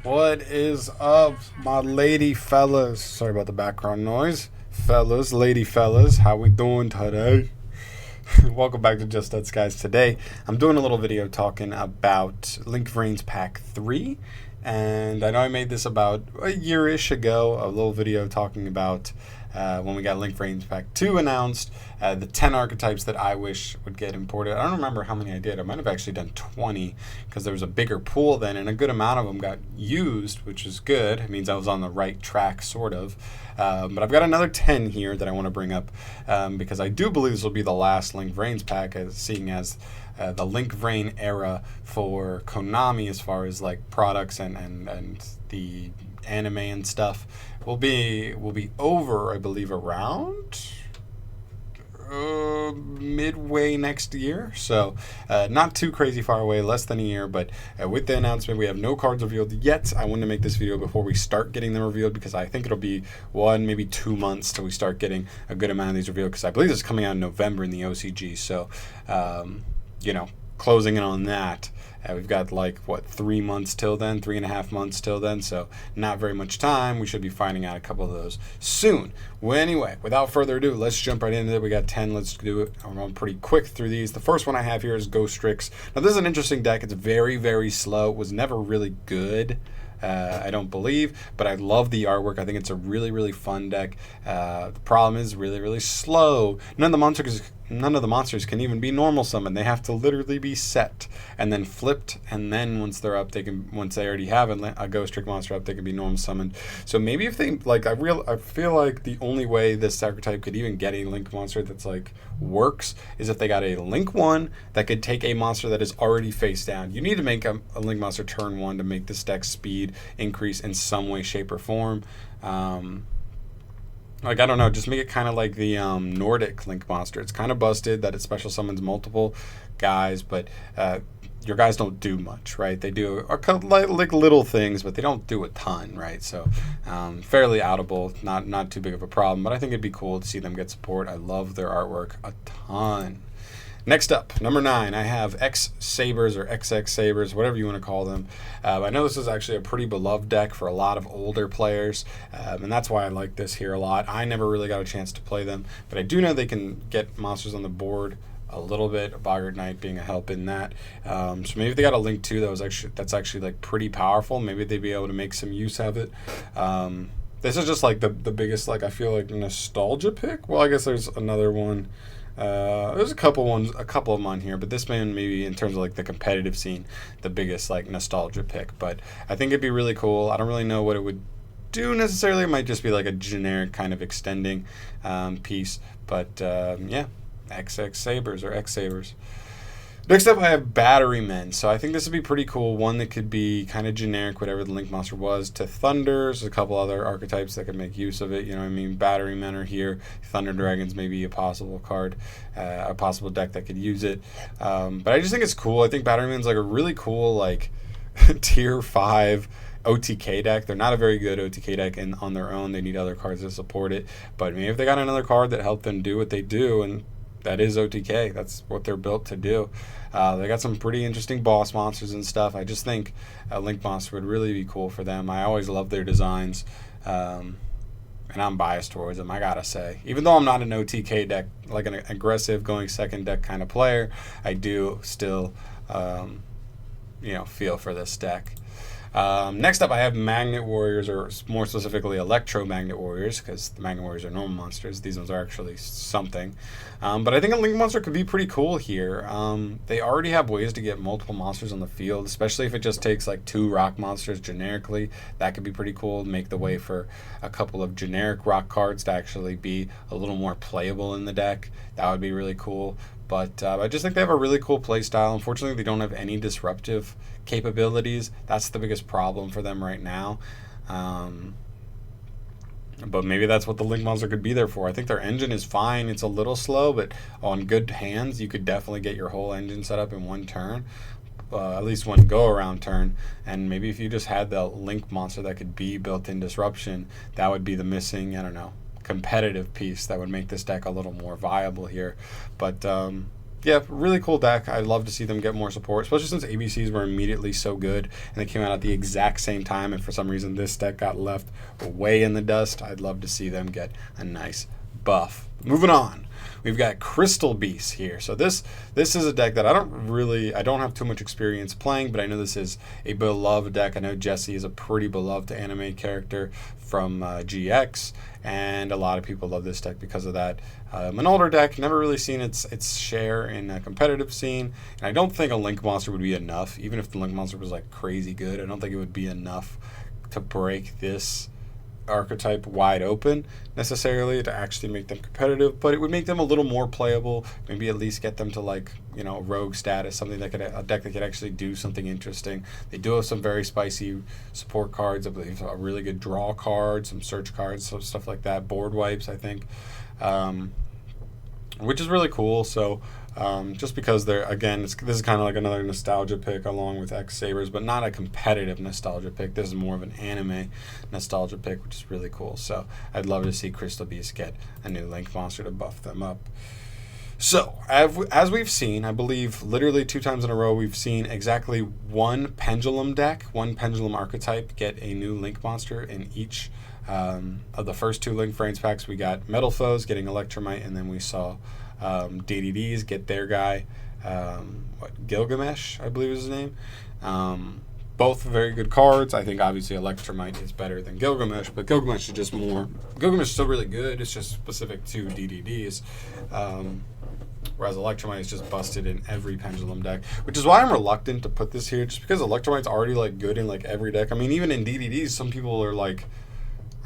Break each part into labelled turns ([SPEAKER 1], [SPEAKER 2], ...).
[SPEAKER 1] What is up, my lady fellas? Sorry about the background noise. Fellas, lady fellas, how we doing today? Welcome back to Just Nuts, guys. Today, I'm doing a little video talking about Vrains PACK-3. And I know I made this about a year-ish ago, a little video talking about when we got Vrains PACK-2 announced, the 10 archetypes that I wish would get imported. I don't remember how many I did. I might have actually done 20 because there was a bigger pool then, and a good amount of them got used, which is good. It means I was on the right track, sort of. But I've got another 10 here that I want to bring up because I do believe this will be the last Vrains pack, seeing as the Vrain era for Konami as far as like products and the anime and stuff will be over, I believe, around midway next year, so not too crazy far away, less than a year. But with the announcement, we have no cards revealed yet. I wanted to make this video before we start getting them revealed because I think it'll be 1, maybe 2 months till we start getting a good amount of these revealed, because I believe this is coming out in November in the OCG, so you know, closing in on that. We've got like, what, 3 months till then, 3.5 months till then, so not very much time. We should be finding out a couple of those soon. Well, anyway, without further ado, let's jump right into it. We got 10. Let's do it. I'm going pretty quick through these. The first one I have here is Ghost Strix. Now, this is an interesting deck. It's very, very slow. It was never really good, I don't believe, but I love the artwork. I think it's a really, really fun deck. The problem is really, really slow. None of the monsters can even be normal summoned. They have to literally be set and then flipped, and then once they're up, once they already have a Ghost Trick monster up, they can be normal summoned. So maybe if they like, I feel like the only way this archetype could even get a Link monster that's like works is if they got a Link 1 that could take a monster that is already face down. You need to make a Link monster turn 1 to make this deck speed increase in some way, shape, or form. Like, I don't know, just make it kind of like the Nordic Link monster. It's kind of busted that it special summons multiple guys, but your guys don't do much, right? They do like little things, but they don't do a ton, right? So fairly outable, not too big of a problem, but I think it'd be cool to see them get support. I love their artwork a ton. Next up, number 9, I have X Sabers or XX Sabers, whatever you want to call them. I know this is actually a pretty beloved deck for a lot of older players, and that's why I like this here a lot. I never really got a chance to play them, but I do know they can get monsters on the board a little bit, Boggart Knight being a help in that. So maybe if they got a Link 2 that's actually like pretty powerful, maybe they'd be able to make some use of it. This is just like the biggest, like, I feel like nostalgia pick. Well, I guess there's another one. There's a couple of them on here, but this man maybe in terms of like the competitive scene, the biggest like nostalgia pick. But I think it'd be really cool. I don't really know what it would do necessarily. It might just be like a generic kind of extending piece. But yeah, XX Sabers or X Sabers. Next up, I have Batterymen. So I think this would be pretty cool. One that could be kind of generic, whatever the Link monster was, to Thunder. There's a couple other archetypes that could make use of it. You know what I mean? Batterymen are here. Thunder Dragons may be a possible card, a possible deck that could use it. But I just think it's cool. I think Batterymen's like a really cool, like, tier 5 OTK deck. They're not a very good OTK deck, and on their own, they need other cards to support it. But maybe if they got another card that helped them do what they do, and that is OTK. That's what they're built to do. They got some pretty interesting boss monsters and stuff. I just think a Link monster would really be cool for them. I always love their designs, and I'm biased towards them, I gotta say. Even though I'm not an OTK deck, like an aggressive going second deck kind of player, I do still, feel for this deck. Next up, I have Magnet Warriors, or more specifically Electromagnet Warriors, because the Magnet Warriors are normal monsters. These ones are actually something. But I think a Link monster could be pretty cool here. They already have ways to get multiple monsters on the field, especially if it just takes like 2 rock monsters generically. That could be pretty cool. Make the way for a couple of generic rock cards to actually be a little more playable in the deck. That would be really cool. But I just think they have a really cool play style. Unfortunately, they don't have any disruptive capabilities. That's the biggest problem for them right now. But maybe that's what the Link monster could be there for. I think their engine is fine. It's a little slow, but on good hands, you could definitely get your whole engine set up in one turn. At least one go-around turn. And maybe if you just had the Link monster that could be built-in disruption, that would be the missing, I don't know, competitive piece that would make this deck a little more viable here. But yeah, really cool deck. I'd love to see them get more support, especially since ABCs were immediately so good and they came out at the exact same time. And for some reason, this deck got left way in the dust. I'd love to see them get a nice buff. Moving on, we've got Crystal Beast here. So this is a deck that I don't have too much experience playing, but I know this is a beloved deck. I know Jesse is a pretty beloved anime character from GX, and a lot of people love this deck because of that. An older deck, never really seen its share in a competitive scene, and I don't think a Link Monster would be enough. Even if the Link Monster was like crazy good, I don't think it would be enough to break this archetype wide open necessarily to actually make them competitive, but it would make them a little more playable, maybe at least get them to like, you know, rogue status, something that a deck that could actually do something interesting. They do have some very spicy support cards. I believe a really good draw card, some search cards, some stuff like that, board wipes, I think, which is really cool. So just because they're, again, this is kind of like another nostalgia pick along with Sabers, but not a competitive nostalgia pick. This is more of an anime nostalgia pick, which is really cool. So I'd love to see Crystal Beast get a new Link Monster to buff them up. So as we've seen, I believe literally 2 times in a row, we've seen exactly one Pendulum deck, one Pendulum archetype get a new Link Monster in each of the first 2 Link Vrains packs. We got Metal Foes getting Electromite, and then we saw DDDs get their guy, Gilgamesh, I believe is his name. Both very good cards. I think obviously Electromite is better than Gilgamesh, but Gilgamesh is just more. Gilgamesh is still really good. It's just specific to DDDs. Whereas Electromite is just busted in every Pendulum deck, which is why I'm reluctant to put this here, just because Electromite's already like good in like every deck. I mean, even in DDDs, some people are like,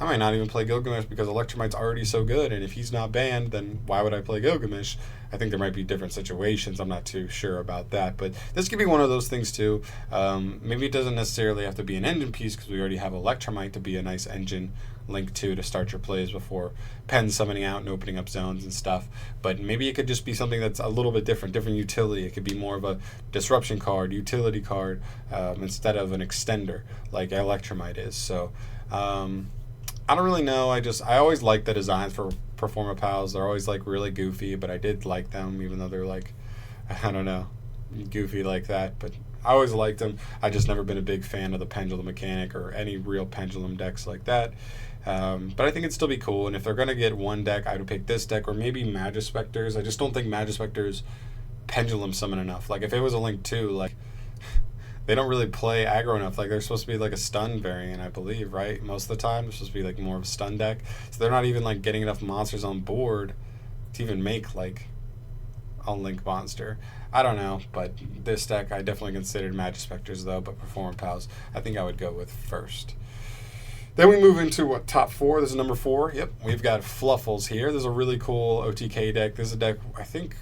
[SPEAKER 1] I might not even play Gilgamesh because Electromite's already so good, and if he's not banned, then why would I play Gilgamesh? I think there might be different situations. I'm not too sure about that, but this could be one of those things too. Maybe it doesn't necessarily have to be an engine piece because we already have Electromite to be a nice engine link to start your plays before Pen summoning out and opening up zones and stuff. But maybe it could just be something that's a little bit different utility. It could be more of a disruption card, utility card, instead of an extender like Electromite is. So I don't really know. I always like the designs for Performa Pals. They're always like really goofy, but I did like them, even though they're like, I don't know, goofy like that. But I always liked them. I just never been a big fan of the Pendulum mechanic or any real Pendulum decks like that. But I think it'd still be cool. And if they're gonna get one deck, I would pick this deck or maybe Magispectors. I just don't think Magispectors Pendulum summon enough. Like if it was a Link 2, like they don't really play aggro enough. Like they're supposed to be like a stun variant, I believe, right? Most of the time, they're supposed to be like more of a stun deck. So they're not even like getting enough monsters on board to even make like a Link monster. I don't know, but this deck I definitely considered Magispectors though, but Performer Pals I think I would go with first. Then we move into what, top 4. This is number 4. Yep, we've got Fluffles here. This is a really cool OTK deck. This is a deck I think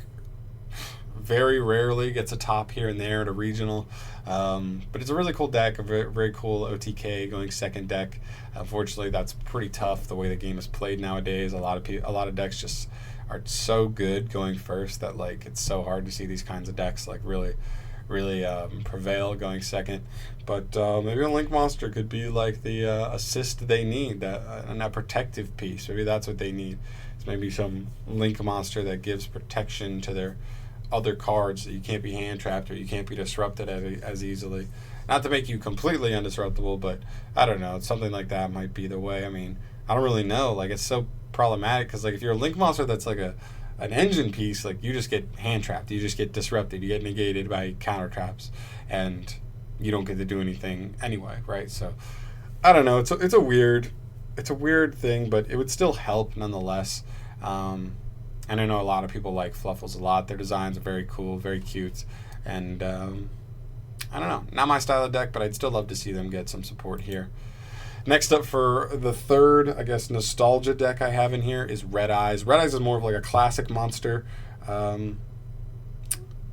[SPEAKER 1] very rarely gets a top here and there at a regional, but it's a really cool deck, a very, very cool OTK going second deck. Unfortunately, that's pretty tough the way the game is played nowadays. A lot of decks just are so good going first that like it's so hard to see these kinds of decks like really prevail going second. But maybe a Link Monster could be like the assist they need, and that protective piece. Maybe that's what they need. It's maybe some Link Monster that gives protection to their other cards, that you can't be hand trapped or you can't be disrupted as easily. Not to make you completely undisruptible, but I don't know. Something like that might be the way. I mean, I don't really know. Like it's so problematic because like if you're a Link Monster that's like an engine piece, like you just get hand trapped, you just get disrupted, you get negated by counter traps, and you don't get to do anything anyway, right? So I don't know. It's a weird thing, but it would still help nonetheless. And I know a lot of people like Fluffles a lot. Their designs are very cool, very cute, and I don't know, not my style of deck, but I'd still love to see them get some support here. Next up for the third, I guess, nostalgia deck I have in here is Red Eyes. Red Eyes is more of like a classic monster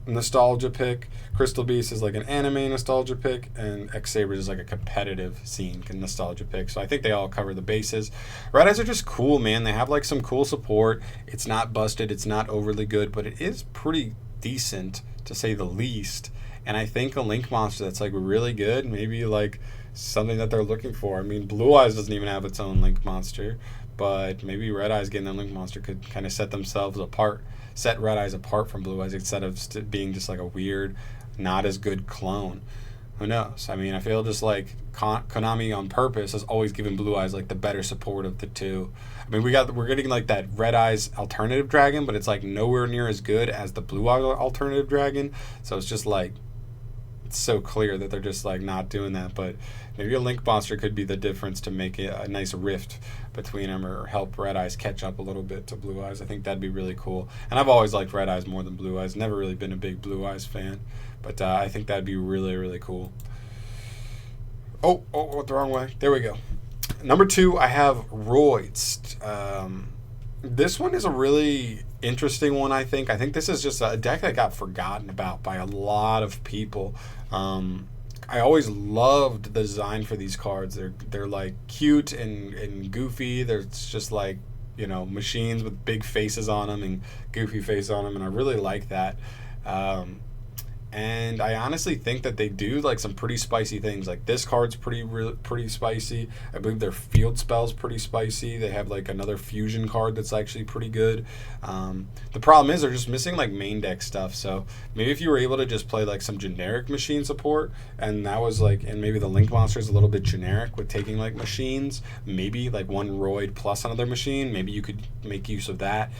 [SPEAKER 1] nostalgia pick. Crystal Beast is like an anime nostalgia pick, and X-Sabers is like a competitive scene nostalgia pick. So I think they all cover the bases. Red Eyes are just cool, man. They have like some cool support. It's not busted. It's not overly good, but it is pretty decent to say the least. And I think a Link monster that's like really good, maybe like something that they're looking for. I mean, Blue Eyes doesn't even have its own Link monster, but maybe Red Eyes getting that Link monster could kind of set themselves apart. set Red Eyes apart from Blue Eyes instead of being just like a weird, not as good clone. Who knows? I mean, I feel just like Konami on purpose has always given Blue Eyes like the better support of the two. I mean, we're getting like that Red Eyes alternative dragon, but it's like nowhere near as good as the Blue Eyes alternative dragon. So it's just like, it's so clear that they're just like not doing that. But maybe a Link monster could be the difference to make it a nice rift between them, or help Red Eyes catch up a little bit to Blue Eyes. I think that'd be really cool. And I've always liked Red Eyes more than Blue Eyes. Never really been a big Blue Eyes fan, but I think that'd be really, really cool. Oh, went the wrong way. There we go. Number 2, I have Roids. This one is a really interesting one, I think. I think this is just a deck that got forgotten about by a lot of people. I always loved the design for these cards. They're like cute and goofy. They're just like, you know, machines with big faces on them and goofy face on them, and I really like that. And I honestly think that they do like some pretty spicy things. Like this card's pretty spicy. I believe their field spell's pretty spicy. They have like another fusion card that's actually pretty good. The problem is they're just missing like main deck stuff. So maybe if you were able to just play like some generic machine support, and that was like, and maybe the Link monster is a little bit generic with taking like machines, maybe like one Roid plus another machine, maybe you could make use of that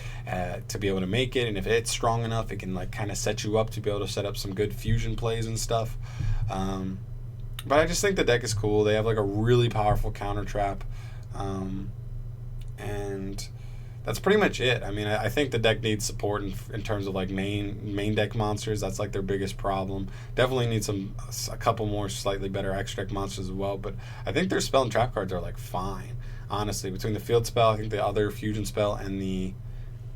[SPEAKER 1] to be able to make it. And if it's strong enough, it can like kind of set you up to be able to set up some good fusion plays and stuff. But I just think the deck is cool. They have like a really powerful counter trap, and that's pretty much it. I mean, I think the deck needs support in terms of like main deck monsters. That's like their biggest problem. Definitely need a couple more slightly better extra deck monsters as well. But I think their spell and trap cards are like fine, honestly. Between the field spell, I think the other fusion spell, and the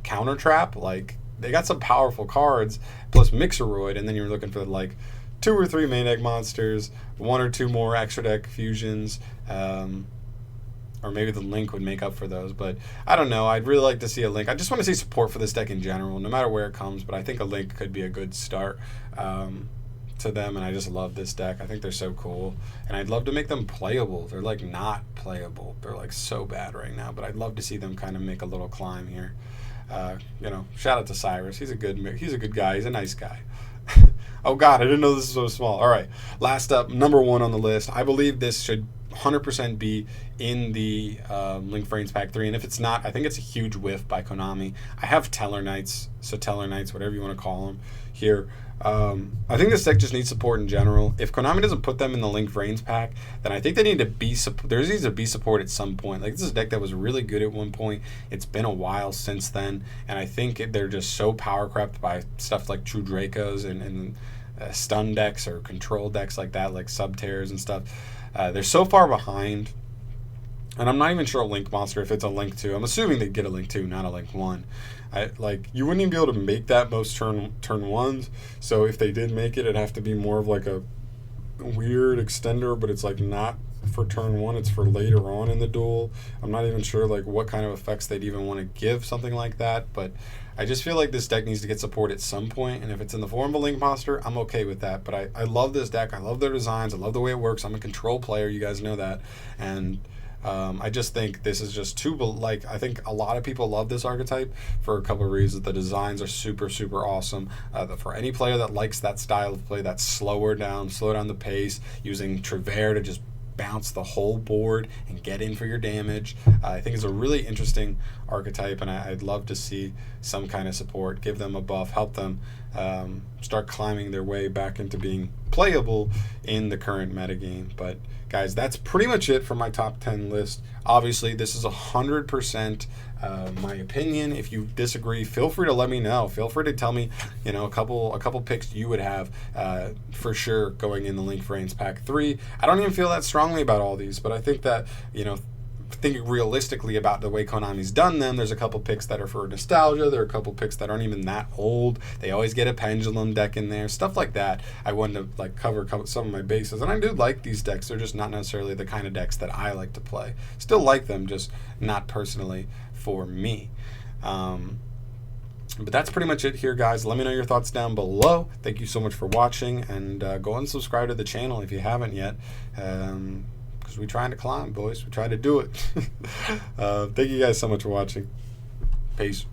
[SPEAKER 1] counter trap, like they got some powerful cards plus Mixeroid, and then you're looking for like 2 or 3 main deck monsters, 1 or 2 more extra deck fusions, or maybe the Link would make up for those. But I don't know. I'd really like to see a Link. I just want to see support for this deck in general, no matter where it comes. But I think a Link could be a good start to them, and I just love this deck. I think they're so cool, and I'd love to make them playable. They're like not playable. They're like so bad right now, but I'd love to see them kind of make a little climb here. You know, shout out to Sabers. He's a good guy. He's a nice guy. Oh God, I didn't know this was so small. All right, last up, number 1 on the list. I believe this should 100% be in the Link Vrains PACK-3, and if it's not, I think it's a huge whiff by Konami. I have Teller Knights, whatever you want to call them here. I think this deck just needs support in general. If Konami doesn't put them in the Link Vrains pack, then I think they need to be there needs to be support at some point. Like, this is a deck that was really good at one point. It's been a while since then, and I think they're just so power crept by stuff like True Dracos and stun decks or control decks like that, like Subterrors and stuff. They're so far behind, and I'm not even sure a Link monster, if it's a Link 2. I'm assuming they'd get a Link 2, not a Link 1. You wouldn't even be able to make that most turn 1s. So if they did make it, it'd have to be more of like a weird extender, but it's like not for turn 1, it's for later on in the duel. I'm not even sure like what kind of effects they'd even want to give something like that, but I just feel like this deck needs to get support at some point, and if it's in the form of a Link monster, I'm okay with that. But I love this deck. I love their designs. I love the way it works. I'm a control player. You guys know that. And I just think this is just too, like, I think a lot of people love this archetype for a couple of reasons. The designs are super, super awesome. For any player that likes that style of play, that slow down the pace, using Trevere to just bounce the whole board and get in for your damage. I think it's a really interesting archetype, and I'd love to see some kind of support, give them a buff, help them start climbing their way back into being playable in the current metagame. But guys, that's pretty much it for my top 10 list. Obviously, this is 100% my opinion. If you disagree, feel free to let me know. Feel free to tell me, you know, a couple picks you would have for sure going in the Link Vrains PACK-3. I don't even feel that strongly about all these, but I think that, you know, thinking realistically about the way Konami's done them, there's a couple picks that are for nostalgia. There are a couple picks that aren't even that old. They always get a Pendulum deck in there, stuff like that. I wanted to like cover some of my bases, and I do like these decks. They're just not necessarily the kind of decks that I like to play. Still like them, just not personally for me. But that's pretty much it here, guys. Let me know your thoughts down below. Thank you so much for watching, and go and subscribe to the channel if you haven't yet. Because we're trying to climb, boys. We're trying to do it. Thank you guys so much for watching. Peace.